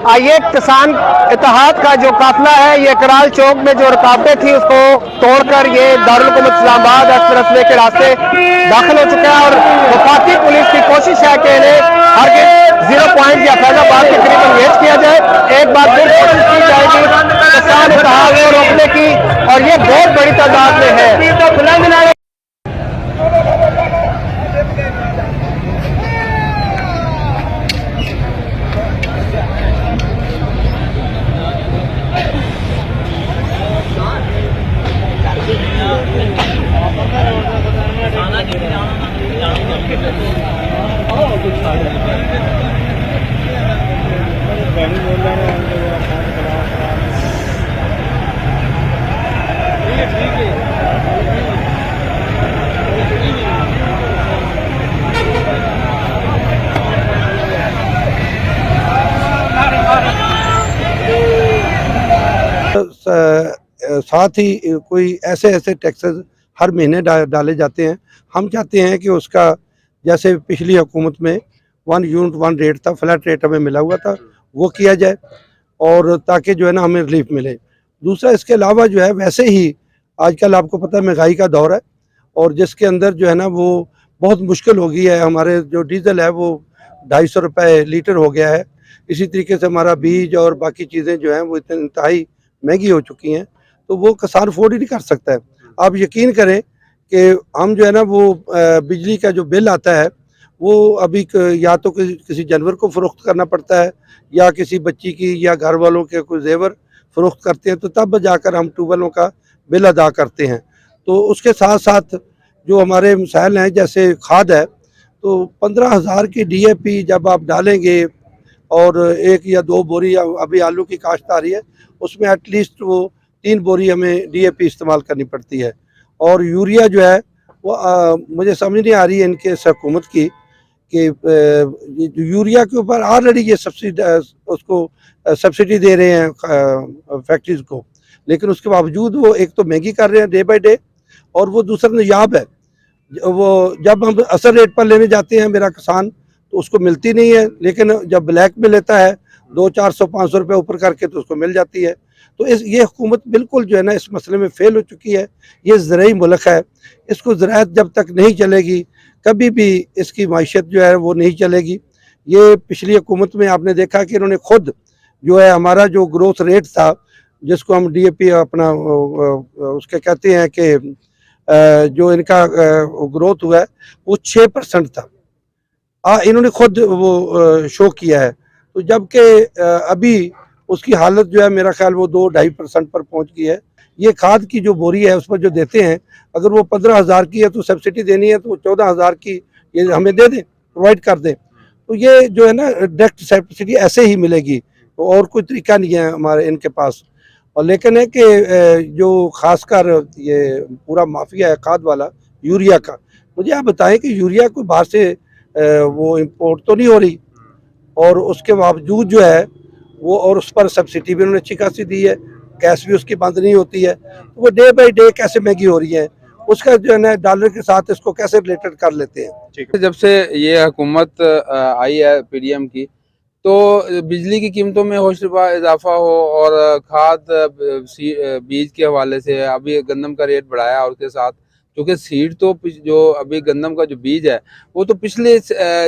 आइए, किसान इत्तेहाद का जो काफिला है ये कराल चौक में जो रुकावटें थी उसको तोड़कर ये दारुल हुकूमत इस्लामाबाद एक्सप्रेसवे के रास्ते दाखिल हो चुके हैं और वफाकी पुलिस की कोशिश है कि इन्हें हर 0 पॉइंट या फैजाबाद के करीब एंगेज किया जाए। एक बार फिर कोशिश की जाएगी किसान इत्तेहाद को रोकने की और ये बहुत बड़ी तादाद में है। साथ ही कोई ऐसे टैक्सेस हर महीने डाले जाते हैं। हम चाहते हैं कि उसका जैसे पिछली हुकूमत में 1 यूनिट 1 रेट था, फ्लैट रेट हमें मिला हुआ था, वो किया जाए और ताकि जो है ना हमें रिलीफ मिले। दूसरा इसके अलावा जो है वैसे ही आजकल आपको पता है महंगाई का दौर है और जिसके अंदर जो है ना वो बहुत मुश्किल हो गई है। हमारे जो डीजल है वो 250 रुपये लीटर हो गया है। इसी तरीके से हमारा बीज और बाकी चीज़ें जो हैं वो इतनी इंतहाई महंगी हो चुकी हैं, तो वो किसान अफोर्ड ही नहीं कर सकता है। आप यकीन करें कि हम जो है ना वो बिजली का जो बिल आता है वो अभी या तो किसी जानवर को फ़रोख्त करना पड़ता है या किसी बच्ची की या घर वालों के कोई जेवर फ़रोख्त करते हैं, तो तब जाकर हम ट्यूबवेलों का बिल अदा करते हैं। तो उसके साथ साथ जो हमारे मसाइल हैं जैसे खाद है, तो 15,000 की DAP जब आप डालेंगे और 1 या 2 बोरी अभी आलू की काश्त आ रही है उसमें एटलीस्ट वो 3 बोरी हमें DAP इस्तेमाल करनी पड़ती है। और यूरिया जो है वो मुझे समझ नहीं आ रही है इनके हुकूमत की कि यूरिया के ऊपर ऑलरेडी ये सब्सिडी दे रहे हैं फैक्ट्रीज को, लेकिन उसके बावजूद वो एक तो महंगी कर रहे हैं डे बाय डे और वो दूसरा नायाब है। वो जब हम असर रेट पर लेने जाते हैं मेरा किसान तो उसको मिलती नहीं है, लेकिन जब ब्लैक में लेता है 200-400-500 रुपये ऊपर करके तो उसको मिल जाती है। तो ये हुकूमत बिल्कुल जो है ना इस मसले में फेल हो चुकी है। ये ज़रई मुल्क है, इसको ज़राअत जब तक नहीं चलेगी कभी भी इसकी माइशत जो है वो नहीं चलेगी। ये पिछली हुकूमत में आपने देखा कि इन्होंने खुद जो है हमारा जो ग्रोथ रेट था जिसको हम DAP अपना उसके कहते हैं कि जो इनका ग्रोथ हुआ है वो 6% था। इन्होंने खुद वो शो किया है, तो जबकि अभी उसकी हालत जो है मेरा ख्याल वो 2-2.5% पर पहुंच गई है। ये खाद की जो बोरी है उस पर जो देते हैं, अगर वो 15,000 की है तो सब्सिडी देनी है तो 14,000 की ये हमें दे दें, प्रोवाइड कर दें। तो ये जो है ना डायरेक्ट सब्सिडी ऐसे ही मिलेगी, तो और कोई तरीका नहीं है हमारे इनके पास। और लेकिन है कि जो खासकर ये पूरा माफिया है खाद वाला यूरिया का, मुझे आप बताएं कि यूरिया कोई बाहर से वो इम्पोर्ट तो नहीं हो रही और उसके बावजूद जो है वो और उस पर सब्सिडी भी उन्होंने अच्छी खासी दी है, कैश भी उसकी बंद नहीं होती है, तो वो डे बाई डे कैसे महंगी हो रही है उसका जो है ना डॉलर के साथ इसको कैसे रिलेटेड कर लेते हैं। जब से ये हुकूमत आई है PDM की, तो बिजली की कीमतों में होशरुबा इजाफा हो और खाद बीज के हवाले से अभी गंदम का रेट बढ़ाया और उसके साथ क्योंकि सीड तो जो अभी गंदम का जो बीज है वो तो पिछले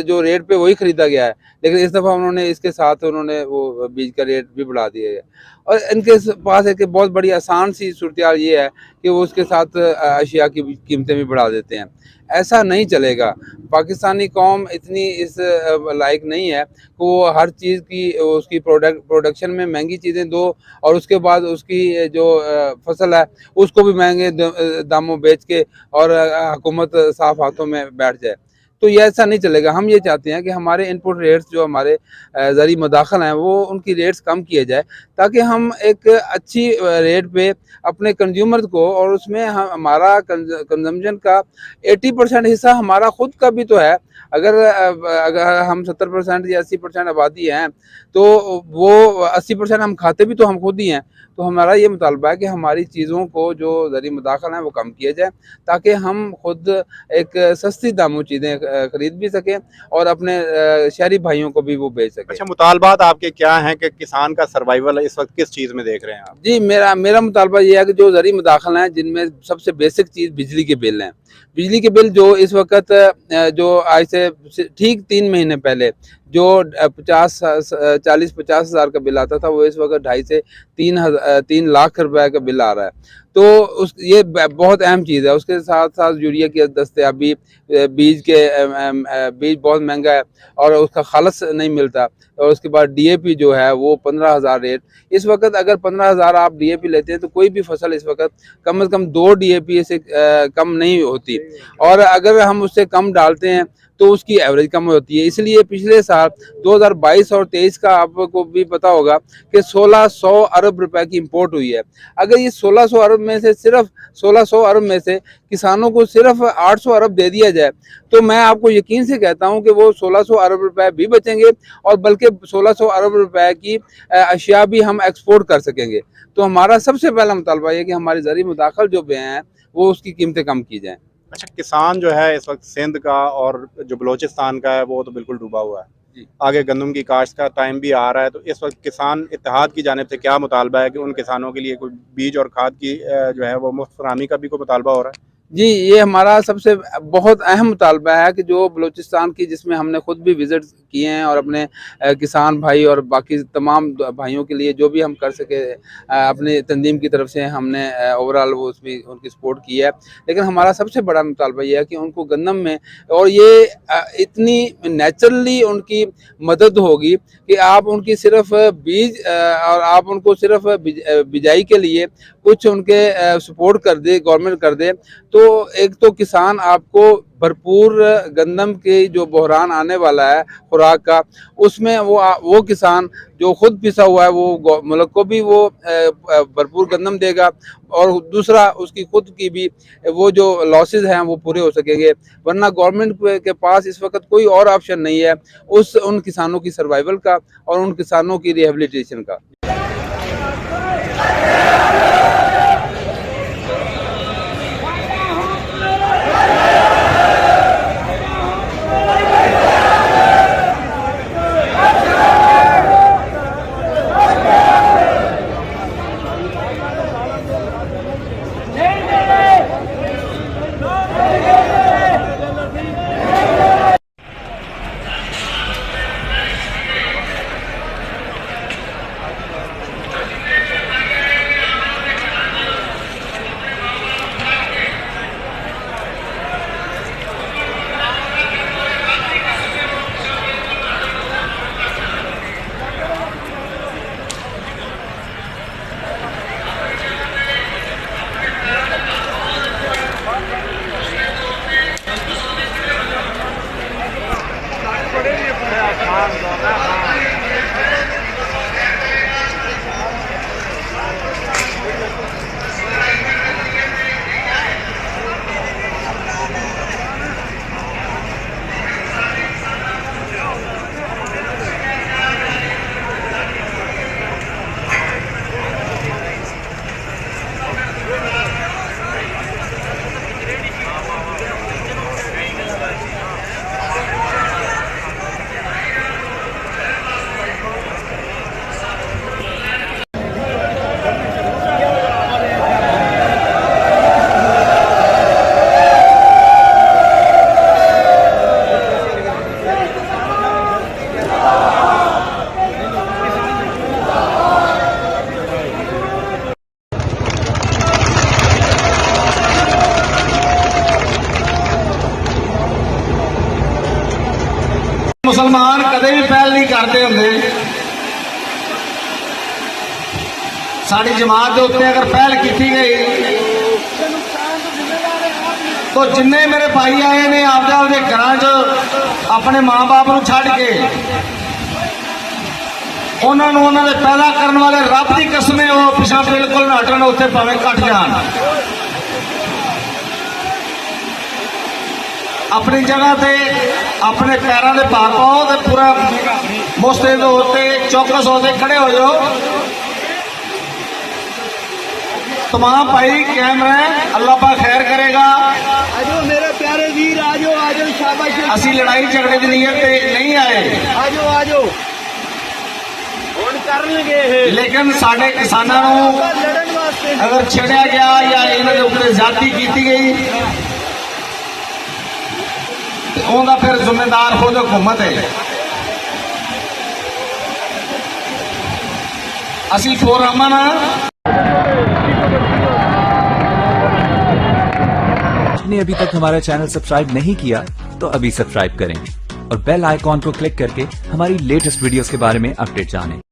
जो रेट पे वही खरीदा गया है, लेकिन इस दफ़ा उन्होंने इसके साथ उन्होंने वो बीज का रेट भी बढ़ा दिया है। और इनके पास एक बहुत बड़ी आसान सी सूरत ये है कि वो उसके साथ अशिया की कीमतें भी बढ़ा देते हैं। ऐसा नहीं चलेगा। पाकिस्तानी कौम इतनी इस लायक नहीं है कि वो हर चीज़ की उसकी प्रोडक्शन में महंगी चीज़ें दो और उसके बाद उसकी जो फसल है उसको भी महंगे दामों बेच के और हुकूमत साफ हाथों में बैठ जाए, तो ये ऐसा नहीं चलेगा। हम ये चाहते हैं कि हमारे इनपुट रेट्स जो हमारे ज़री मदाखल हैं वो उनकी रेट्स कम किए जाए ताकि हम एक अच्छी रेट पे अपने कंज्यूमर को और उसमें हमारा कंजम्पशन का 80% हिस्सा हमारा खुद का भी तो है। अगर हम 70% या 80% आबादी हैं तो वो 80% हम खाते भी तो हम खुद ही हैं। तो हमारा ये मुतालबा है कि हमारी चीज़ों को जो ज़री मदाखल हैं वो कम किए जाए ताकि हम खुद एक सस्ती दामों चीज़ें खरीद भी सकें और अपने शहरी भाइयों को भी वो बेच सकें। अच्छा, मुतालबात आपके क्या हैं कि किसान का सर्वाइवल इस वक्त किस चीज़ में देख रहे हैं आप? जी, मेरा मुतालबा ये है कि जो ज़रूरी मदाखल हैं, जिनमें सबसे बेसिक चीज़ बिजली के बिल हैं। बिजली के बिल जो इस वक़्त जो आज से ठीक 3 महीने पहले जो 40-50 हज़ार का बिल आता था, वो इस वक़्त 2.5 से 3 लाख रुपए का बिल आ रहा है। तो ये बहुत अहम चीज़ है। उसके साथ-साथ यूरिया की दस्तयाबी, बीज बहुत महँगा है और उसका खालस नहीं मिलता, और उसके बाद डीएपी जो है वो 15,000 रेट। इस वक़्त अगर 15,000 आप डीएपी लेते हैं तो कोई भी फसल इस वक़्त कम से कम 2 डीएपी से कम नहीं होती, और अगर हम उससे कम डालते हैं तो उसकी एवरेज कम होती है। इसलिए पिछले साल 2022 और 23 का आपको भी पता होगा कि 1600 अरब रुपए की इंपोर्ट हुई है। अगर ये 1600 अरब में से सिर्फ 1600 अरब में से किसानों को सिर्फ 800 अरब दे दिया जाए, तो मैं आपको यकीन से कहता हूं कि वो 1600 अरब रुपए भी बचेंगे, और बल्कि 1600 अरब रुपए की अशिया भी हम एक्सपोर्ट कर सकेंगे। तो हमारा सबसे पहला मुतालबा ये कि हमारी ज़रूरी मुदाखल जो भी हैं वो उसकी कीमतें कम की जाएँ। अच्छा, किसान जो है इस वक्त सिंध का और जो बलूचिस्तान का है वो तो बिल्कुल डूबा हुआ है। जी। आगे गंदम की काश्त का टाइम भी आ रहा है, तो इस वक्त किसान इत्तेहाद की जानिब से क्या मुतालबा है कि उन किसानों के लिए कोई बीज और खाद की जो है वो मुफ्त फराहमी का भी कोई मुतालबा हो रहा है? जी, ये हमारा सबसे बहुत अहम मुतालबा है कि जो बलूचिस्तान की, जिसमें हमने खुद भी विज़िट किए हैं और अपने किसान भाई और बाकी तमाम भाइयों के लिए जो भी हम कर सके अपनी तंजीम की तरफ से हमने ओवरऑल वो उसमें उनकी सपोर्ट की है। लेकिन हमारा सबसे बड़ा मुतालबा ये है कि उनको गंदम में, और ये इतनी नेचुरली उनकी मदद होगी कि आप उनकी सिर्फ बीज और आप उनको सिर्फ बिजाई के लिए कुछ उनके सपोर्ट कर दे, गवर्नमेंट कर दे, तो एक तो किसान आपको भरपूर गंदम के जो बहरान आने वाला है खुराक का, उसमें वो किसान जो खुद पिसा हुआ है वो मुल्क को भी वो भरपूर गंदम देगा, और दूसरा उसकी खुद की भी वो जो लॉसेस हैं वो पूरे हो सकेंगे। वरना गवर्नमेंट के पास इस वक्त कोई और ऑप्शन नहीं है उन किसानों की सर्वाइवल का और उन किसानों की रिहेबिलिटेशन का। मुसलमान कदे भी पहल नहीं करते होंगे। साड़ी जमात के उत्ते अगर पहल की गई तो जिन्ने मेरे भाई आए ने आपदे आपदे घरां च अपने माँ बाप नूं छड्ड के उन्होंने उन्होंने पैदा करने वाले रब की कसम है वो पिछा बिल्कुल हटन, उत्थे भावें घट जान। अपनी जगह से अपने पैरों के भार पाओ तो पूरा मुस्तैद होते चौकस होते खड़े हो जाओ। तमाम भाई कैम रहे, अल्लाह पाक खैर करेगा। मेरे प्यारे ਵੀਰ ਆਜੋ ਆਜੋ ਸ਼ਾਬਾਸ਼ ਅਸੀਂ ਲੜਾਈ ਝਗੜੇ ਦੀ ਨੀਅਤ ਤੇ ਨਹੀਂ ਆਏ ਆਜੋ ਆਜੋ ਹੁਣ ਕਰਨਗੇ ਇਹ ਲੇਕਿਨ ਸਾਡੇ ਕਿਸਾਨਾਂ ਨੂੰ ਲੜਨ ਵਾਸਤੇ ਅਗਰ ਛੇੜਿਆ ਗਿਆ ਜਾਂ ਇਹਨਾਂ ਦੇ ਉੱਤੇ ਜ਼ਿਆਦਤੀ ਕੀਤੀ ਗਈ ਤੇ ਉਹਦਾ ਫਿਰ ਜ਼ਿੰਮੇਦਾਰ ਖੁਦ ਹਕੂਮਤ ਹੈ ਅਸੀਂ ਫੋਰਮਨ आपने अभी तक हमारा चैनल सब्सक्राइब नहीं किया तो अभी सब्सक्राइब करें और बेल आइकॉन को क्लिक करके हमारी लेटेस्ट वीडियोस के बारे में अपडेट जानें।